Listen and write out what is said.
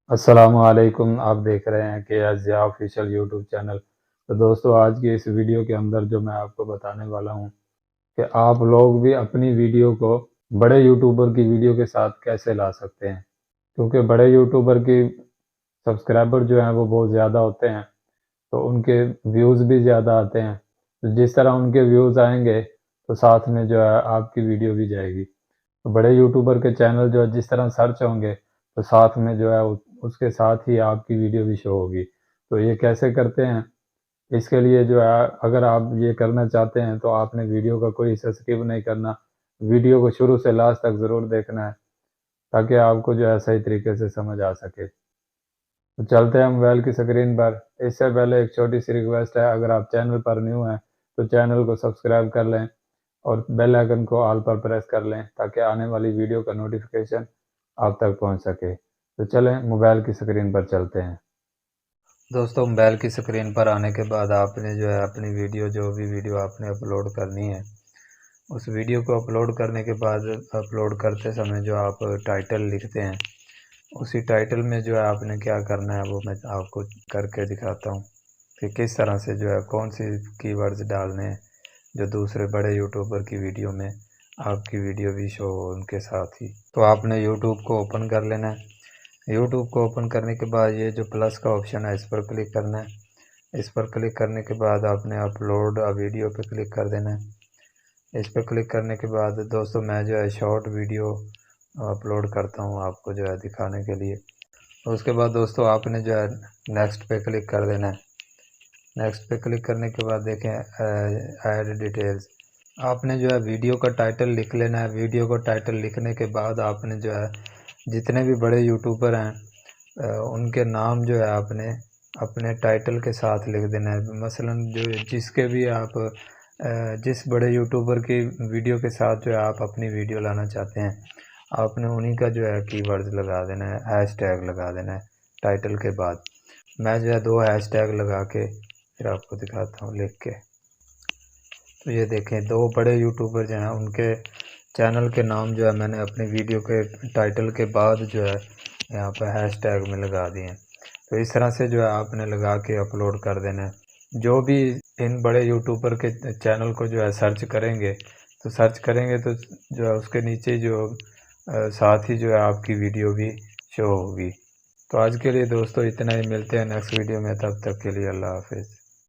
अस्सलामुअलैकुम। आप देख रहे हैं KS ऑफिशियल यूट्यूब चैनल। तो दोस्तों, आज की इस वीडियो के अंदर जो मैं आपको बताने वाला हूं कि आप लोग भी अपनी वीडियो को बड़े यूट्यूबर की वीडियो के साथ कैसे ला सकते हैं। क्योंकि बड़े यूट्यूबर की सब्सक्राइबर जो हैं वो बहुत ज़्यादा होते हैं, तो उनके व्यूज़ भी ज़्यादा आते हैं। तो जिस तरह उनके व्यूज़ आएंगे तो साथ में जो है आपकी वीडियो भी जाएगी। तो बड़े यूट्यूबर के चैनल जो है जिस तरह सर्च होंगे, तो साथ में जो है उसके साथ ही आपकी वीडियो भी शो होगी। तो ये कैसे करते हैं? इसके लिए जो है, अगर आप ये करना चाहते हैं तो आपने वीडियो का कोई हिस्सा स्किप नहीं करना। वीडियो को शुरू से लास्ट तक ज़रूर देखना है, ताकि आपको जो है सही तरीके से समझ आ सके। तो चलते हैं मोबाइल की स्क्रीन पर। इससे पहले एक छोटी सी रिक्वेस्ट है, अगर आप चैनल पर न्यू हैं तो चैनल को सब्सक्राइब कर लें और बेल आइकन को ऑल पर प्रेस कर लें, ताकि आने वाली वीडियो का नोटिफिकेशन आप तक पहुंच सके। तो चलें मोबाइल की स्क्रीन पर चलते हैं। दोस्तों, मोबाइल की स्क्रीन पर आने के बाद आपने जो है अपनी वीडियो, जो भी वीडियो आपने अपलोड करनी है, उस वीडियो को अपलोड करने के बाद अपलोड करते समय जो आप टाइटल लिखते हैं, उसी टाइटल में जो है आपने क्या करना है वो मैं आपको करके दिखाता हूँ कि किस तरह से जो है कौन सी कीवर्ड्स डालने हैं जो दूसरे बड़े यूट्यूबर की वीडियो में आपकी वीडियो भी शो हो उनके साथ ही। तो आपने यूट्यूब को ओपन कर लेना है। यूट्यूब को ओपन करने के बाद ये जो प्लस का ऑप्शन है, इस पर क्लिक करना है। इस पर क्लिक करने के बाद आपने अपलोड अ वीडियो पे क्लिक कर देना है। इस पर क्लिक करने के बाद दोस्तों, मैं जो है शॉर्ट वीडियो अपलोड करता हूँ आपको जो है दिखाने के लिए। तो उसके बाद दोस्तों, आपने जो है नेक्स्ट पे क्लिक कर देना है। नेक्स्ट पे क्लिक करने के बाद देखें ऐड डिटेल्स, आपने जो है वीडियो का टाइटल लिख लेना है। वीडियो का टाइटल लिखने के बाद आपने जो है जितने भी बड़े यूट्यूबर हैं उनके नाम जो है आपने अपने टाइटल के साथ लिख देना है। मसलन जो जिसके भी आप जिस बड़े यूट्यूबर की वीडियो के साथ जो है आप अपनी वीडियो लाना चाहते हैं, आपने उन्हीं का जो है कीवर्ड्स लगा देना है, हैशटैग लगा देना है टाइटल के बाद। मैं जो है 2 हैशटैग लगा के फिर आपको दिखाता हूँ लिख के। तो ये देखें, 2 बड़े यूट्यूबर जो हैं उनके चैनल के नाम जो है मैंने अपनी वीडियो के टाइटल के बाद जो है यहाँ पर हैशटैग में लगा दिए हैं। तो इस तरह से जो है आपने लगा के अपलोड कर देना है। जो भी इन बड़े यूट्यूबर के चैनल को जो है सर्च करेंगे, तो जो है उसके नीचे जो साथ ही जो है आपकी वीडियो भी शो होगी। तो आज के लिए दोस्तों इतना ही, मिलते हैं नेक्स्ट वीडियो में, तब तक के लिए अल्लाह हाफिज़।